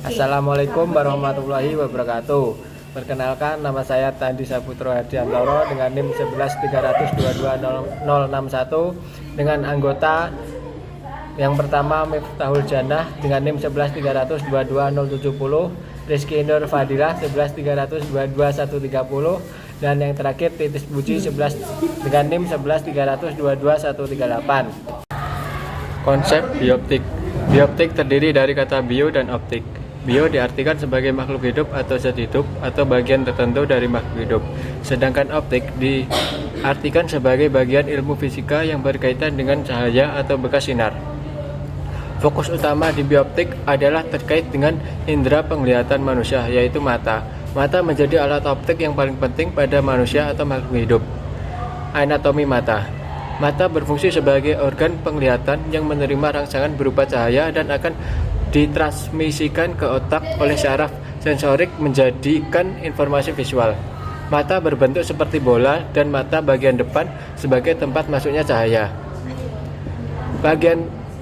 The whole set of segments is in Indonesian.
Assalamualaikum warahmatullahi wabarakatuh. Perkenalkan, nama saya Tandi Saputro Hardiantoro dengan NIM 11322061 dengan anggota yang pertama Miftahul Jannah dengan NIM 11302270, Rizky Nur Fadilah 1130222130, dan yang terakhir Titis Puji 11 dengan NIM 1130222138. Konsep bioptik. Bioptik terdiri dari kata bio dan optik. Bio diartikan sebagai makhluk hidup atau zat hidup atau bagian tertentu dari makhluk hidup. Sedangkan optik diartikan sebagai bagian ilmu fisika yang berkaitan dengan cahaya atau bekas sinar. Fokus utama di bioptik adalah terkait dengan indera penglihatan manusia, yaitu mata. Mata menjadi alat optik yang paling penting pada manusia atau makhluk hidup. Anatomi mata. Mata berfungsi sebagai organ penglihatan yang menerima rangsangan berupa cahaya dan akan ditransmisikan ke otak oleh syaraf sensorik menjadikan informasi visual. Mata berbentuk seperti bola dan mata bagian depan sebagai tempat masuknya cahaya.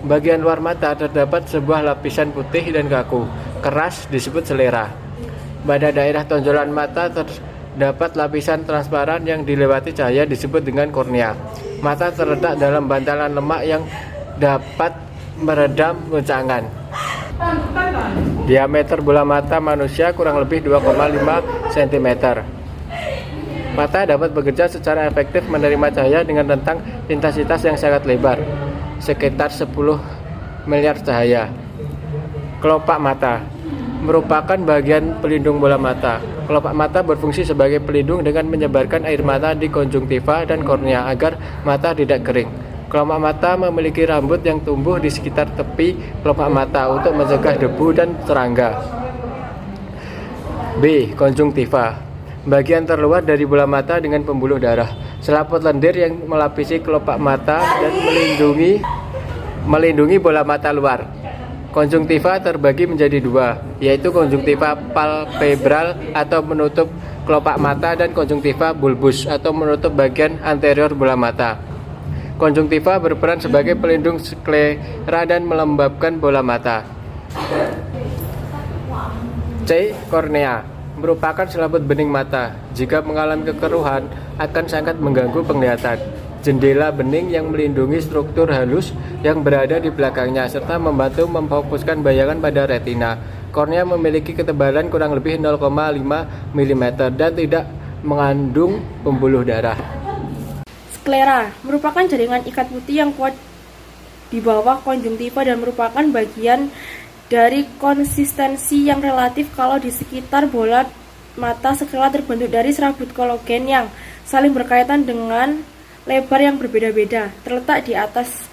Bagian luar mata terdapat sebuah lapisan putih dan kaku, keras disebut selera. Pada daerah tonjolan mata terdapat lapisan transparan yang dilewati cahaya disebut dengan kornea. Mata terletak dalam bantalan lemak yang dapat meredam goncangan. Diameter bola mata manusia kurang lebih 2,5 cm. Mata dapat bekerja secara efektif menerima cahaya dengan rentang intensitas yang sangat lebar, sekitar 10 miliar cahaya. Kelopak mata merupakan bagian pelindung bola mata. Kelopak mata berfungsi sebagai pelindung dengan menyebarkan air mata di konjungtiva dan kornea agar mata tidak kering. Kelopak mata memiliki rambut yang tumbuh di sekitar tepi kelopak mata untuk mencegah debu dan serangga. B. Konjungtiva, bagian terluar dari bola mata dengan pembuluh darah. Selaput lendir yang melapisi kelopak mata dan melindungi bola mata luar. Konjungtiva terbagi menjadi dua, yaitu konjungtiva palpebral atau menutup kelopak mata dan konjungtiva bulbus atau menutup bagian anterior bola mata. Konjungtiva berperan sebagai pelindung sklera dan melembabkan bola mata. C. Kornea merupakan selaput bening mata. Jika mengalami kekeruhan, akan sangat mengganggu penglihatan. Jendela bening yang melindungi struktur halus yang berada di belakangnya serta membantu memfokuskan bayangan pada retina. Kornea memiliki ketebalan kurang lebih 0,5 mm dan tidak mengandung pembuluh darah. Sklera merupakan jaringan ikat putih yang kuat di bawah konjungtiva dan merupakan bagian dari konsistensi yang relatif kalau di sekitar bola mata. Sklera terbentuk dari serabut kolagen yang saling berkaitan dengan lebar yang berbeda-beda, terletak di atas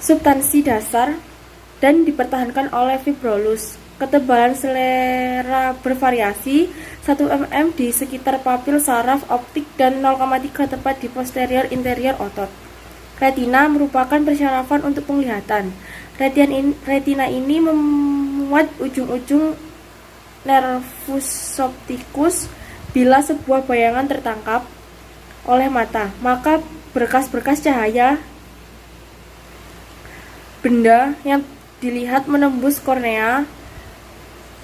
substansi dasar dan dipertahankan oleh fibrolus. Ketebalan sklera bervariasi 1 mm di sekitar papil saraf optik dan 0,3 tepat di posterior interior otot. Retina merupakan persyarafan untuk penglihatan. Retina ini memuat ujung-ujung nervus opticus. Bila sebuah bayangan tertangkap oleh mata, maka berkas-berkas cahaya benda yang dilihat menembus kornea,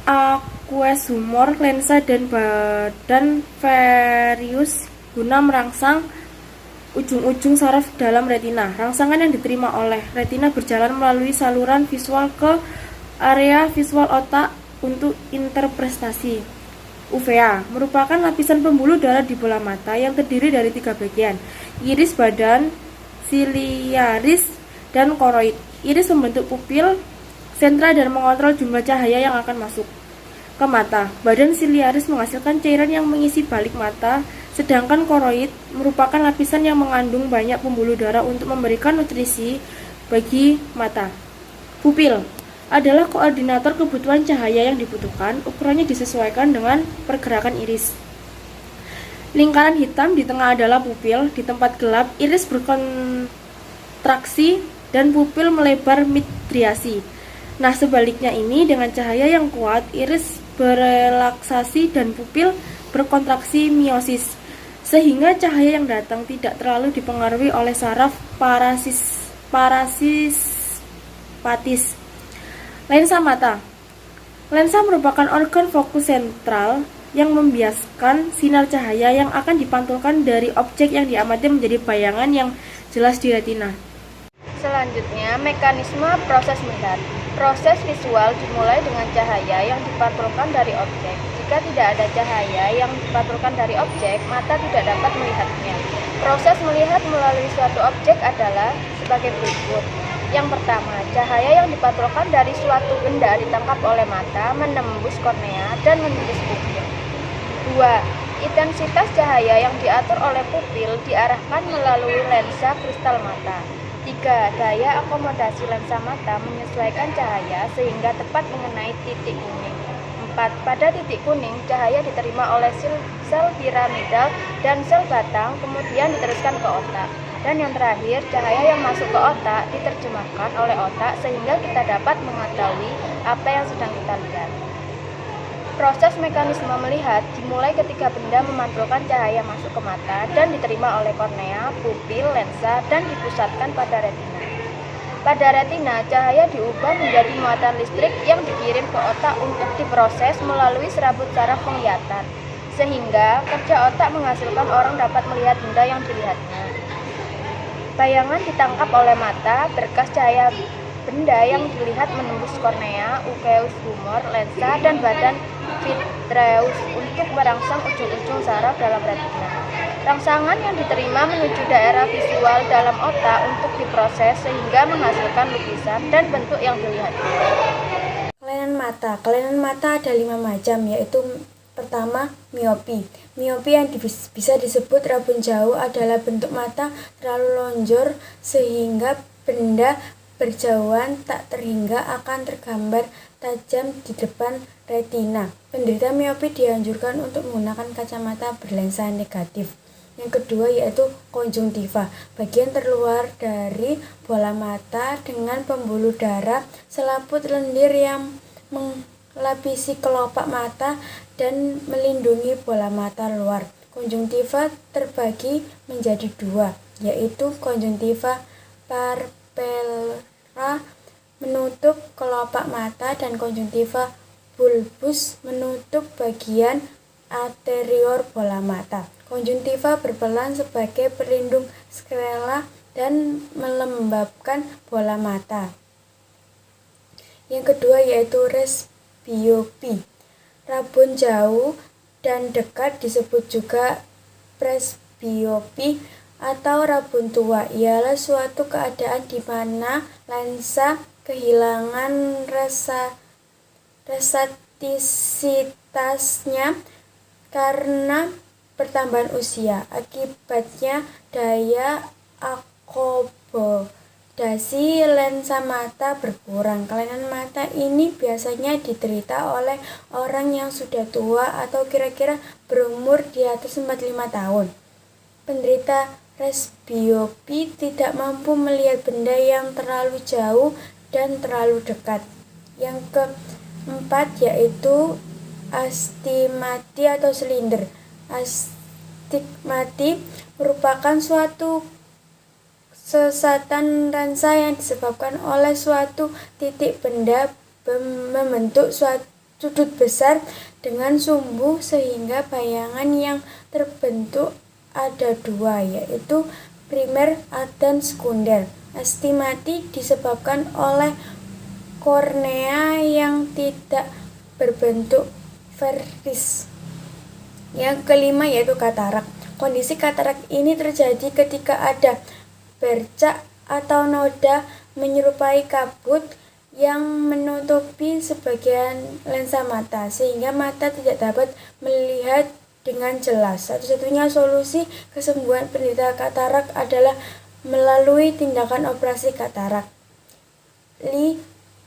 aqueous humor, lensa, dan badan varius guna merangsang ujung-ujung saraf dalam retina. Rangsangan yang diterima oleh retina berjalan melalui saluran visual ke area visual otak untuk interpretasi. UVA merupakan lapisan pembuluh darah di bola mata yang terdiri dari 3 bagian: iris, badan, siliaris, dan koroid. Iris membentuk pupil sentra dan mengontrol jumlah cahaya yang akan masuk ke mata. Badan siliaris menghasilkan cairan yang mengisi balik mata, sedangkan koroid merupakan lapisan yang mengandung banyak pembuluh darah untuk memberikan nutrisi bagi mata. Pupil adalah koordinator kebutuhan cahaya yang dibutuhkan. Ukurannya disesuaikan dengan pergerakan iris. Lingkaran hitam di tengah adalah pupil. Di tempat gelap, iris berkontraksi dan pupil melebar midriasi. Nah, sebaliknya ini, dengan cahaya yang kuat, iris berelaksasi dan pupil berkontraksi miosis, sehingga cahaya yang datang tidak terlalu dipengaruhi oleh saraf parasimpatis. Lensa mata. Lensa merupakan organ fokus sentral yang membiaskan sinar cahaya yang akan dipantulkan dari objek yang diamati menjadi bayangan yang jelas di retina. Selanjutnya, mekanisme proses melihat. Proses visual dimulai dengan cahaya yang dipantulkan dari objek. Jika tidak ada cahaya yang dipantulkan dari objek, mata tidak dapat melihatnya. Proses melihat melalui suatu objek adalah sebagai berikut. Yang pertama, cahaya yang dipantulkan dari suatu benda ditangkap oleh mata, menembus kornea, dan menembus pupil. 2. Intensitas cahaya yang diatur oleh pupil diarahkan melalui lensa kristal mata. 3. Daya akomodasi lensa mata menyesuaikan cahaya sehingga tepat mengenai titik kuning. 4. Pada titik kuning, cahaya diterima oleh sel piramidal dan sel batang, kemudian diteruskan ke otak. Dan yang terakhir, cahaya yang masuk ke otak diterjemahkan oleh otak sehingga kita dapat mengetahui apa yang sedang kita lihat. Proses mekanisme melihat dimulai ketika benda memantulkan cahaya masuk ke mata dan diterima oleh kornea, pupil, lensa, dan dipusatkan pada retina. Pada retina, cahaya diubah menjadi muatan listrik yang dikirim ke otak untuk diproses melalui serabut saraf penglihatan, sehingga kerja otak menghasilkan orang dapat melihat benda yang dilihatnya. Bayangan ditangkap oleh mata, berkas cahaya benda yang dilihat menembus kornea, ukeus humor, lensa, dan badan vitreus untuk merangsang ujung-ujung saraf dalam retina. Rangsangan yang diterima menuju daerah visual dalam otak untuk diproses sehingga menghasilkan lukisan dan bentuk yang dilihat. Kelainan mata. Kelainan mata ada 5 macam, yaitu pertama, miopi. Miopi yang bisa disebut rabun jauh adalah bentuk mata terlalu lonjor sehingga benda berjauhan tak terhingga akan tergambar tajam di depan retina. Penderita miopi dianjurkan untuk menggunakan kacamata berlensa negatif. Yang kedua yaitu konjungtiva, bagian terluar dari bola mata dengan pembuluh darah, selaput lendir yang melapisi kelopak mata dan melindungi bola mata luar. Konjungtiva terbagi menjadi 2, yaitu konjungtiva parpella menutup kelopak mata dan konjungtiva bulbus menutup bagian anterior bola mata. Konjungtiva berperan sebagai pelindung sklera dan melembabkan bola mata. Yang kedua yaitu presbiopi. Rabun jauh dan dekat disebut juga presbiopi atau rabun tua. Ialah suatu keadaan di mana lensa kehilangan resastisitasnya karena pertambahan usia. Akibatnya daya akomodasi lensa mata berkurang. Kelainan mata ini biasanya diderita oleh orang yang sudah tua atau kira-kira berumur di atas 45 tahun. Penderita presbiopi tidak mampu melihat benda yang terlalu jauh dan terlalu dekat. Yang keempat yaitu astigmati atau silinder. Astigmati merupakan suatu sesatan lensa yang disebabkan oleh suatu titik benda membentuk suatu sudut besar dengan sumbu sehingga bayangan yang terbentuk ada 2, yaitu primer dan sekunder. Astigmati disebabkan oleh kornea yang tidak berbentuk vertis. Yang kelima yaitu katarak. Kondisi katarak ini terjadi ketika ada bercak atau noda menyerupai kabut yang menutupi sebagian lensa mata sehingga mata tidak dapat melihat dengan jelas. Satu-satunya solusi kesembuhan penderita katarak adalah melalui tindakan operasi katarak. Li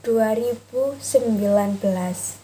2019.